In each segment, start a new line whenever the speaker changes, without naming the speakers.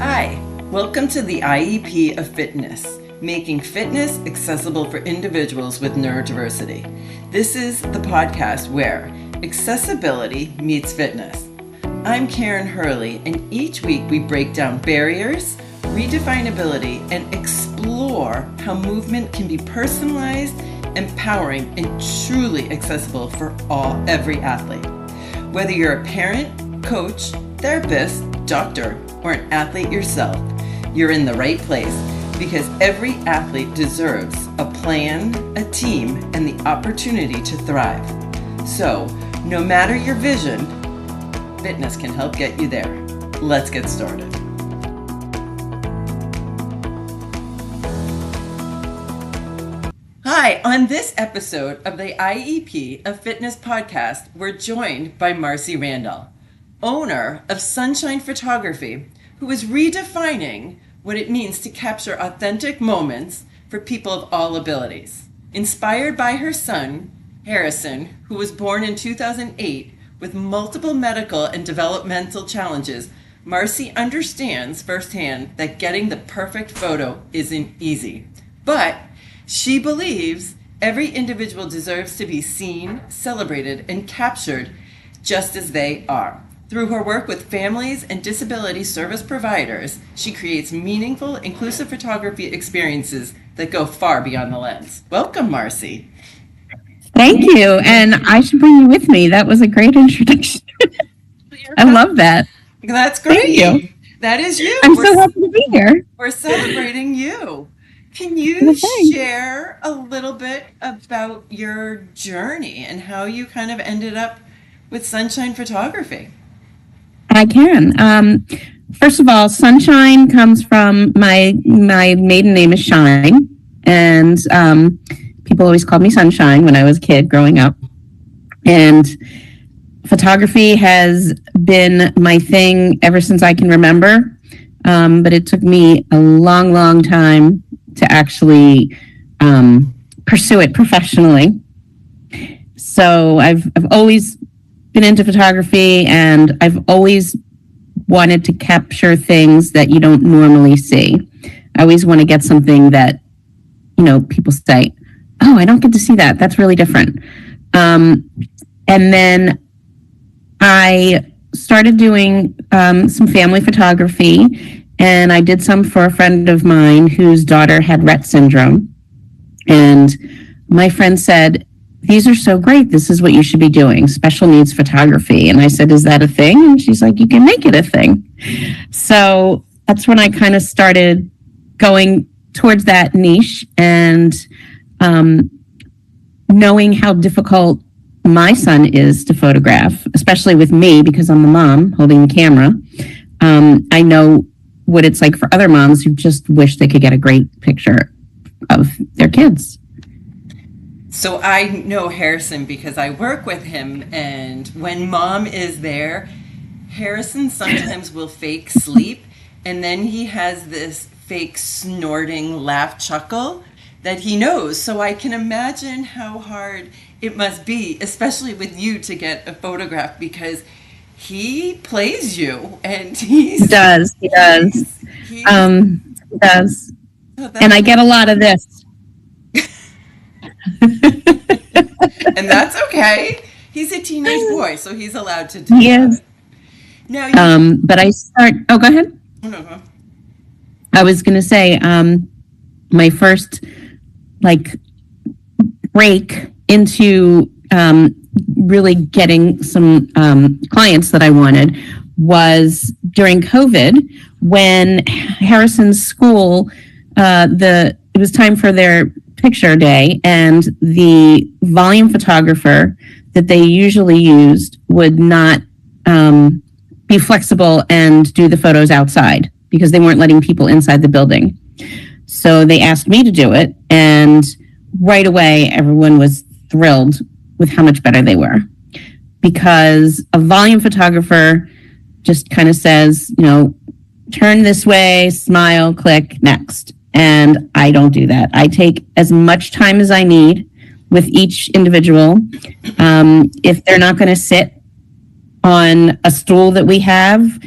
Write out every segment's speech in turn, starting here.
Hi, welcome to the IEP of Fitness, making fitness accessible for individuals with neurodiversity. This is the podcast where accessibility meets fitness. I'm Karen Hurley, and each week we break down barriers, redefine ability, and explore how movement can be personalized, empowering, and truly accessible for every athlete. Whether you're a parent, coach, therapist, doctor, or an athlete yourself, you're in the right place because every athlete deserves a plan, a team, and the opportunity to thrive. So, no matter your vision, fitness can help get you there. Let's get started. Hi, on this episode of the IEP of Fitness Podcast, we're joined by Marcie Randall, owner of Sunschein Photography, who is redefining what it means to capture authentic moments for people of all abilities. Inspired by her son, Harrison, who was born in 2008 with multiple medical and developmental challenges, Marcie understands firsthand that getting the perfect photo isn't easy. But she believes every individual deserves to be seen, celebrated, and captured just as they are. Through her work with families and disability service providers, she creates meaningful, inclusive photography experiences that go far beyond the lens. Welcome, Marcie.
Thank you. And I should bring you with me. That was a great introduction. I love that.
That's great.
Thank you.
That is you.
I'm so happy to be here.
We're celebrating you. Can you share a little bit about your journey and how you kind of ended up with Sunschein Photography?
I can. First of all, Sunschein comes from my maiden name is Schein, and people always called me Sunschein when I was a kid growing up. And photography has been my thing ever since I can remember, but it took me a long, long time to actually pursue it professionally. So I've always been into photography, and I've always wanted to capture things that you don't normally see. I always want to get something that, people say, oh, I don't get to see that. That's really different. And then I started doing some family photography, and I did some for a friend of mine whose daughter had Rett syndrome. And my friend said, these are so great. This is what you should be doing, special needs photography. And I said, is that a thing? And she's like, you can make it a thing. So that's when I kind of started going towards that niche, and knowing how difficult my son is to photograph, especially with me because I'm the mom holding the camera. I know what it's like for other moms who just wish they could get a great picture of their kids.
So I know Harrison because I work with him, and when mom is there, Harrison sometimes will fake sleep, and then he has this fake snorting laugh chuckle that he knows. So I can imagine how hard it must be, especially with you, to get a photograph because he plays you, and he
does. He does. And I get a lot of this.
And that's okay. He's a teenage boy, so he's allowed to do
that.
Is. Now,
but I start. Oh, go ahead.
No.
I was going to say, my first break into really getting some clients that I wanted was during COVID, when Harrison's school, it was time for their picture day, and the volume photographer that they usually used would not be flexible and do the photos outside because they weren't letting people inside the building. So they asked me to do it, and right away everyone was thrilled with how much better they were, because a volume photographer just kind of says, turn this way, smile, click, next. And I don't do that. I take as much time as I need with each individual. If they're not going to sit on a stool that we have,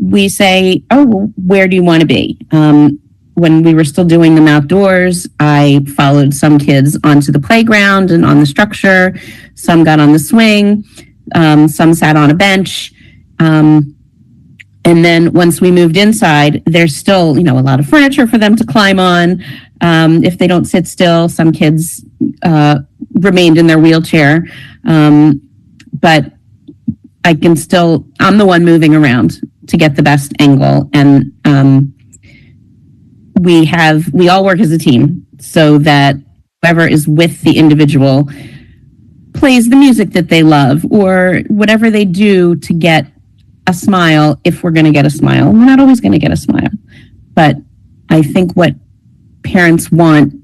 we say, oh, well, where do you want to be? When we were still doing them outdoors, I followed some kids onto the playground and on the structure. Some got on the swing. Some sat on a bench. And then once we moved inside, there's still, a lot of furniture for them to climb on. If they don't sit still, some kids remained in their wheelchair. But I'm the one moving around to get the best angle. And we all work as a team so that whoever is with the individual plays the music that they love or whatever they do to get a smile. If we're going to get a smile, we're not always going to get a smile, but I think what parents want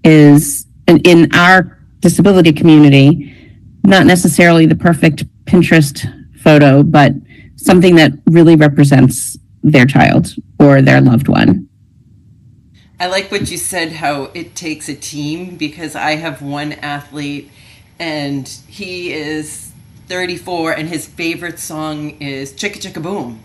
is, in our disability community, not necessarily the perfect Pinterest photo, but something that really represents their child or their loved one.
I like what you said, how it takes a team, because I have one athlete and he is 34 and his favorite song is Chicka Chicka Boom.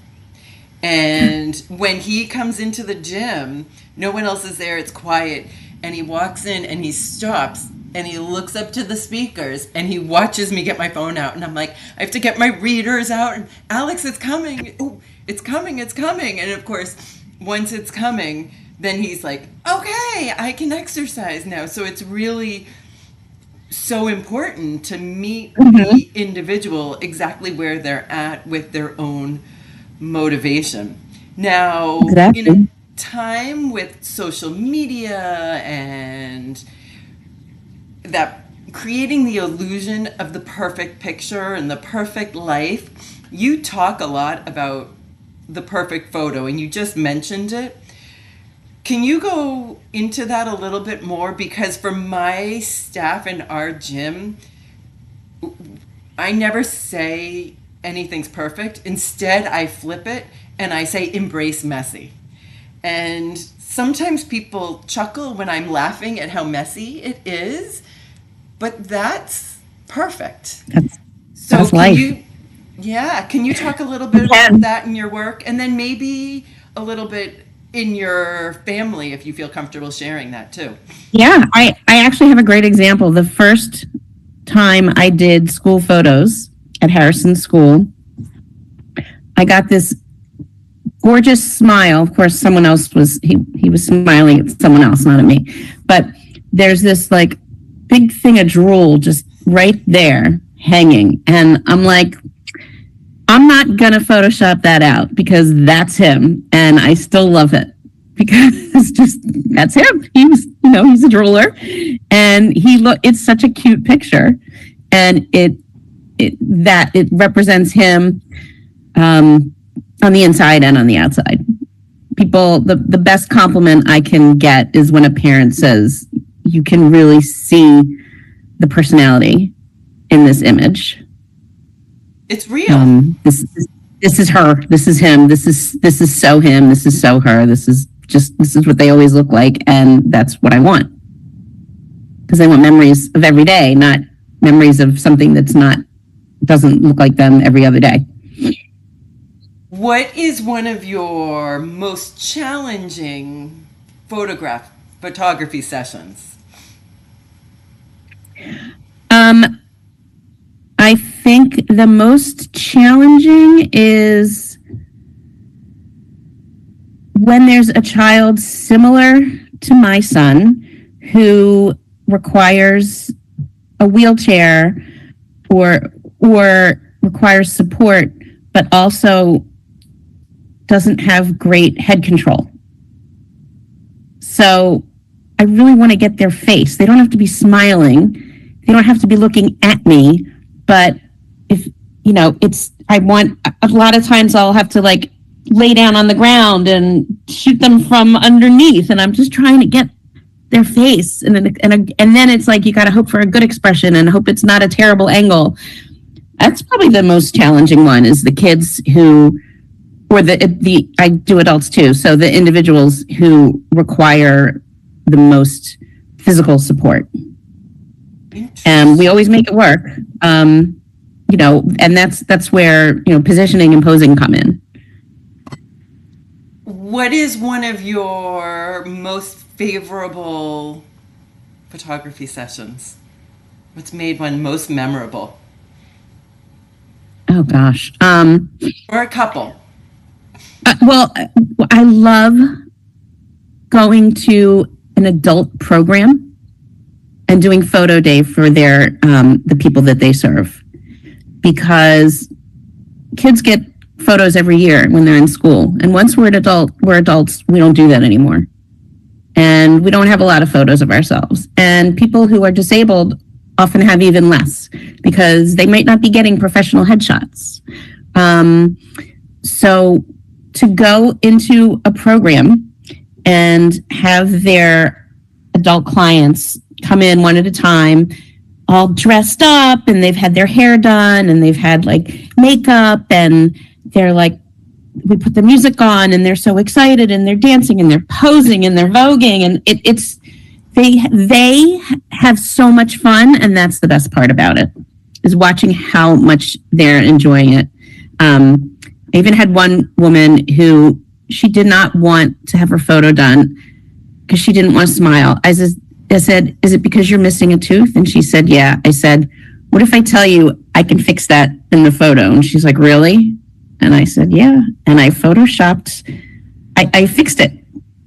And when he comes into the gym, no one else is there, it's quiet, and he walks in and he stops and he looks up to the speakers and he watches me get my phone out, and I'm like, I have to get my readers out, and Alex, it's coming. Oh, it's coming. And of course, once it's coming, then he's like, okay, I can exercise now. So it's really so important to meet the individual exactly where they're at with their own motivation. Now, in a time with social media and that creating the illusion of the perfect picture and the perfect life, you talk a lot about the perfect photo, and you just mentioned it. Can you go into that a little bit more? Because for my staff in our gym, I never say anything's perfect. Instead, I flip it and I say embrace messy. And sometimes people chuckle when I'm laughing at how messy it is, but that's perfect.
That's life.
Can you talk a little bit about that in your work, and then maybe a little bit in your family, if you feel comfortable sharing that too?
Yeah, I actually have a great example. The first time I did school photos at Harrison School, I got this gorgeous smile. Of course, someone else he was smiling at someone else, not at me. But there's this like big thing of drool just right there hanging. And I'm like, I'm not going to Photoshop that out because that's him. And I still love it because that's him. He's a drooler, and it's such a cute picture. And it represents him on the inside and on the outside. People, the best compliment I can get is when a parent says, you can really see the personality in this image.
It's real.
This is her. This is him. This is so him. This is so her. This is what they always look like, and that's what I want. Because I want memories of every day, not memories of something doesn't look like them every other day.
What is one of your most challenging photography sessions?
I think the most challenging is when there's a child similar to my son who requires a wheelchair or requires support, but also doesn't have great head control. So I really want to get their face. They don't have to be smiling. They don't have to be looking at me. But if, I want, a lot of times I'll have to like lay down on the ground and shoot them from underneath. And I'm just trying to get their face. And then it's like, you got to hope for a good expression and hope it's not a terrible angle. That's probably the most challenging one, is the kids who, or I do adults too. So the individuals who require the most physical support. And we always make it work. And that's where, positioning and posing come in.
What is one of your most favorable photography sessions? What's made one most memorable?
Oh gosh.
Or a couple?
Well, I love going to an adult program and doing photo day for the people that they serve, because kids get photos every year when they're in school, and once we're adults, we don't do that anymore, and we don't have a lot of photos of ourselves. And people who are disabled often have even less because they might not be getting professional headshots. So to go into a program and have their adult clients come in one at a time, all dressed up, and they've had their hair done, and they've had like makeup, and they're like, we put the music on, and they're so excited, and they're dancing, and they're posing, and they're voguing, and they have so much fun, and that's the best part about it, is watching how much they're enjoying it. I even had one woman who, she did not want to have her photo done because she didn't want to smile. I said, is it because you're missing a tooth? And she said, yeah. I said, what if I tell you I can fix that in the photo? And she's like, really? And I said, yeah. And I photoshopped, I fixed it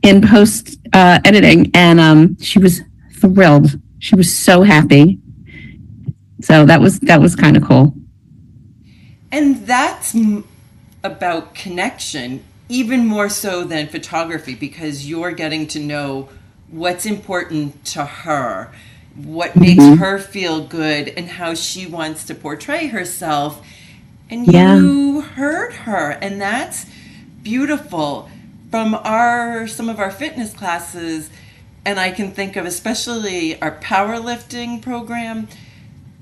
in post editing, and she was thrilled. She was so happy. So that was kind of cool.
And that's about connection, even more so than photography, because you're getting to know what's important to her, what makes her feel good, and how she wants to portray herself. And you heard her, and that's beautiful. From some of our fitness classes, and I can think of especially our powerlifting program,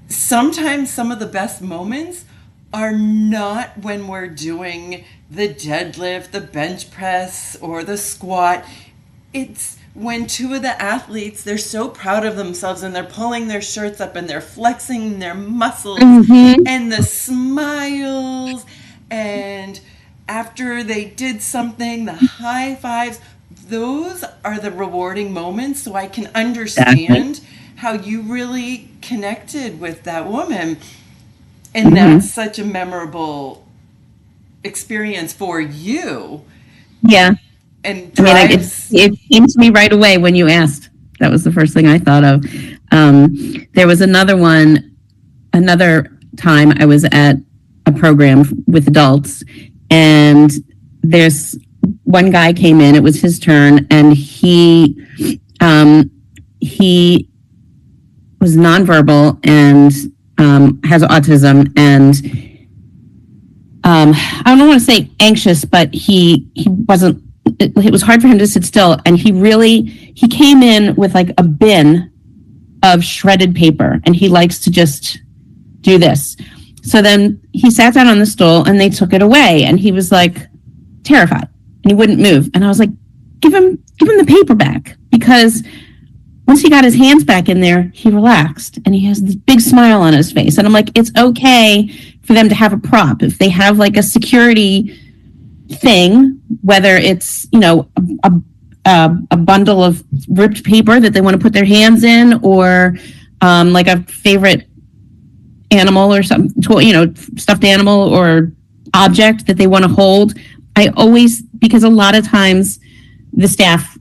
sometimes some of the best moments are not when we're doing the deadlift, the bench press, or the squat. It's when two of the athletes, they're so proud of themselves, and they're pulling their shirts up, and they're flexing their muscles, and the smiles, and after they did something, the high fives. Those are the rewarding moments. So I can understand how you really connected with that woman. And that's such a memorable experience for you.
Yeah.
And
drives... it came to me right away when you asked. That was the first thing I thought of. There was another time I was at a program with adults, and there's one guy came in, it was his turn, and he was nonverbal and has autism, and I don't want to say anxious, but he wasn't, it was hard for him to sit still, and he came in with like a bin of shredded paper, and he likes to just do this. So then he sat down on the stool, and they took it away, and he was like terrified, and he wouldn't move. And I was like, give him the paper back, because once he got his hands back in there, he relaxed, and he has this big smile on his face. And I'm like, it's okay for them to have a prop. If they have like a security thing, whether it's, a bundle of ripped paper that they want to put their hands in, or like a favorite animal or something, stuffed animal or object that they want to hold. Because a lot of times the staff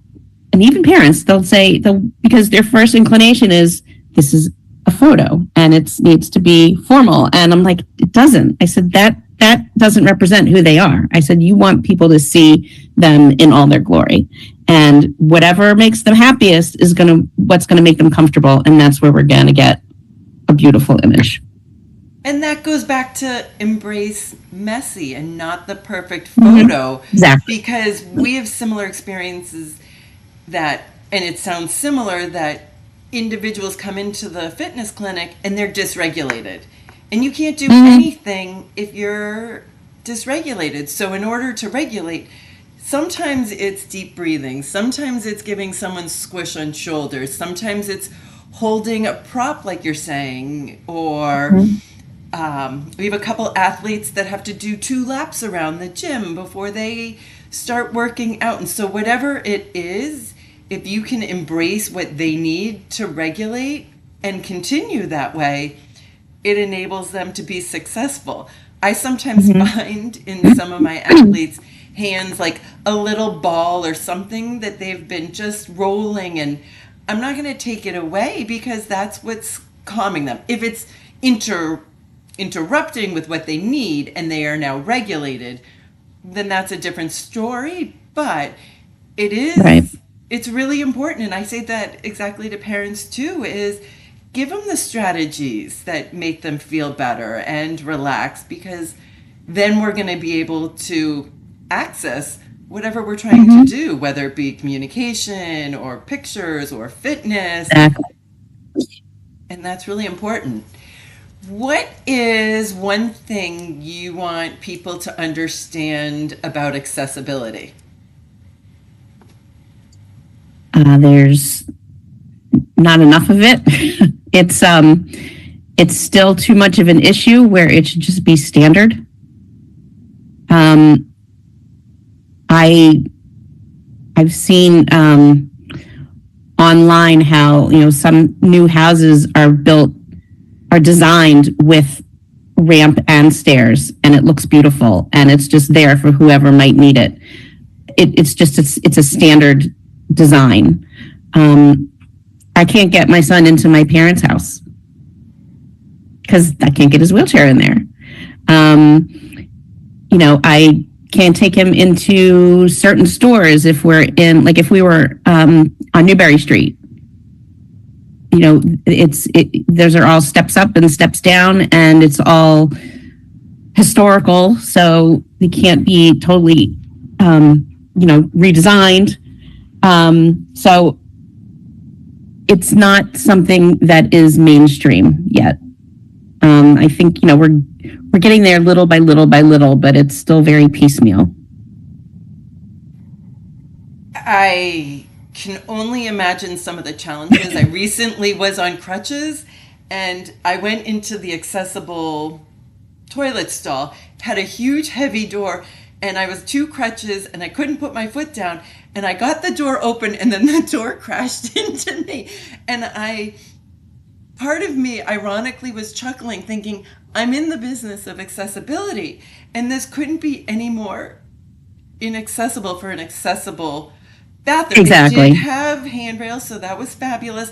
and even parents, because their first inclination is, this is a photo and it needs to be formal. And I'm like, it doesn't. I said, that doesn't represent who they are. I said, you want people to see them in all their glory. And whatever makes them happiest is what's going to make them comfortable. And that's where we're going to get a beautiful image.
And that goes back to embrace messy and not the perfect photo.
Exactly.
Because we have similar experiences and it sounds similar, that individuals come into the fitness clinic and they're dysregulated. And you can't do anything if you're dysregulated. So in order to regulate, sometimes it's deep breathing. Sometimes it's giving someone squish on shoulders. Sometimes it's holding a prop, like you're saying, or... we have a couple athletes that have to do 2 laps around the gym before they start working out. And so whatever it is, if you can embrace what they need to regulate and continue that way, it enables them to be successful. I sometimes find in some of my athletes' hands like a little ball or something that they've been just rolling, and I'm not going to take it away because that's what's calming them. If it's interrupting with what they need and they are now regulated, then that's a different story. But it is,
Right.
It's really important. And I say that exactly to parents too, is give them the strategies that make them feel better and relax, because then we're going to be able to access whatever we're trying to do, whether it be communication or pictures or fitness.
Exactly.
And that's really important. What is one thing you want people to understand about accessibility?
There's not enough of it. It's still too much of an issue where it should just be standard. I've seen online how, some new houses are designed with ramp and stairs, and it looks beautiful, and it's just there for whoever might need it. It's a standard design. I can't get my son into my parents' house because I can't get his wheelchair in there. I can't take him into certain stores if we were on Newberry Street. Those are all steps up and steps down, and it's all historical, so they can't be totally, redesigned. So it's not something that is mainstream yet. I think, we're getting there little by little by little, but it's still very piecemeal.
I can only imagine some of the challenges. I recently was on crutches, and I went into the accessible toilet stall, had a huge heavy door, and I was 2 crutches and I couldn't put my foot down, and I got the door open and then the door crashed into me. And part of me ironically was chuckling, thinking, I'm in the business of accessibility, and this couldn't be any more inaccessible for an accessible bathroom.
Exactly.
They did have handrails, so that was fabulous.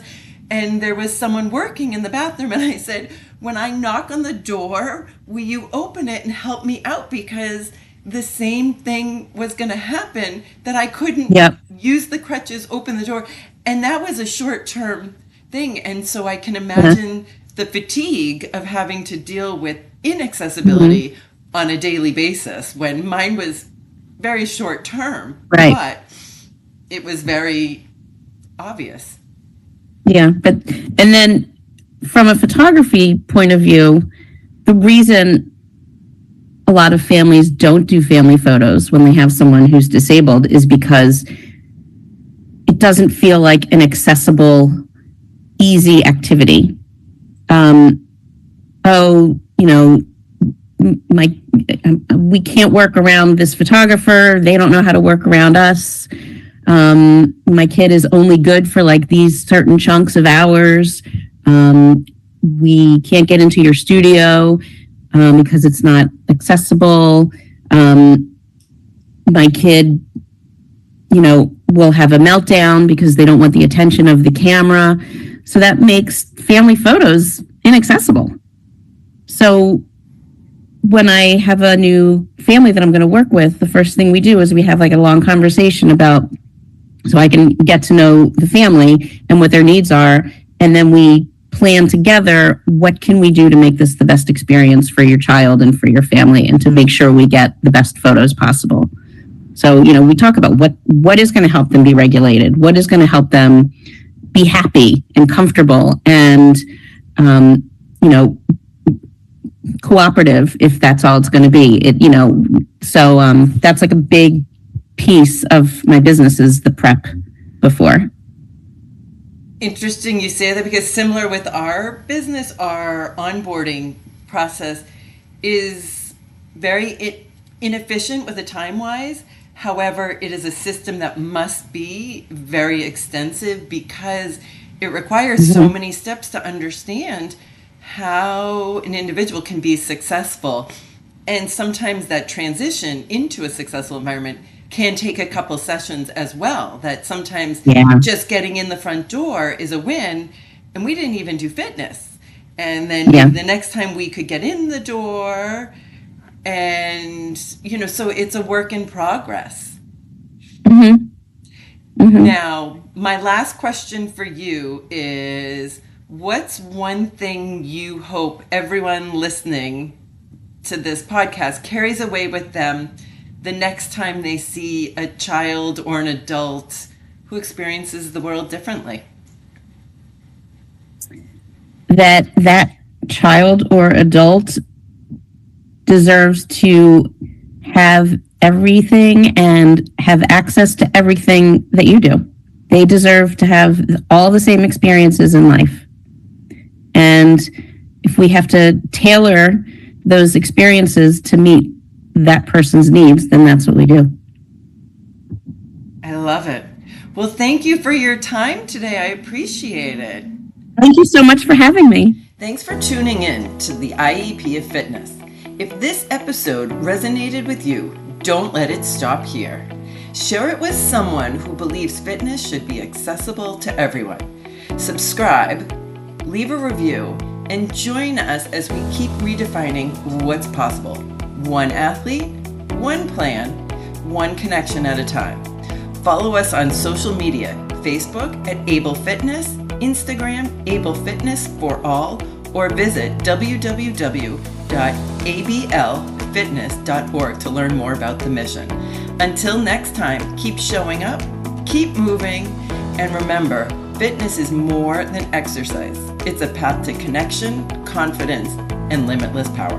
And there was someone working in the bathroom, and I said, when I knock on the door, will you open it and help me out? Because the same thing was going to happen, that I couldn't use the crutches, open the door. And that was a short-term thing. And so I can imagine the fatigue of having to deal with inaccessibility on a daily basis, when mine was very short-term.
Right.
But it was very obvious.
Yeah. And then from a photography point of view, the reason a lot of families don't do family photos when they have someone who's disabled is because it doesn't feel like an accessible, easy activity. We can't work around this photographer. They don't know how to work around us. My kid is only good for like these certain chunks of hours. We can't get into your studio because it's not accessible. My kid, will have a meltdown because they don't want the attention of the camera. So that makes family photos inaccessible. So when I have a new family that I'm going to work with, the first thing we do is we have like a long conversation so I can get to know the family and what their needs are. And then we plan together, what can we do to make this the best experience for your child and for your family, and to make sure we get the best photos possible. So, we talk about what is going to help them be regulated, what is going to help them be happy and comfortable and, cooperative, if that's all it's going to be. That's like a big piece of my business, is the prep before.
Interesting you say that, because similar with our business, our onboarding process is very inefficient with the time-wise. However, it is a system that must be very extensive because it requires so many steps to understand how an individual can be successful. And sometimes that transition into a successful environment can take a couple sessions as well. That sometimes just getting in the front door is a win, and we didn't even do fitness. And then the next time we could get in the door, and, so it's a work in progress. Now, my last question for you is, what's one thing you hope everyone listening to this podcast carries away with them the next time they see a child or an adult who experiences the world differently?
That child or adult deserves to have everything and have access to everything that you do. They deserve to have all the same experiences in life. And if we have to tailor those experiences to meet that person's needs, then that's what we do.
I love it. Well, thank you for your time today. I appreciate it.
Thank you so much for having me.
Thanks for tuning in to the IEP of Fitness. If this episode resonated with you, don't let it stop here. Share it with someone who believes fitness should be accessible to everyone. Subscribe, leave a review, and join us as we keep redefining what's possible. One athlete, one plan, one connection at a time. Follow us on social media, Facebook at Able Fitness, Instagram Able Fitness for All, or visit www.ablfitness.org to learn more about the mission. Until next time, keep showing up, keep moving, and remember, fitness is more than exercise. It's a path to connection, confidence, and limitless power.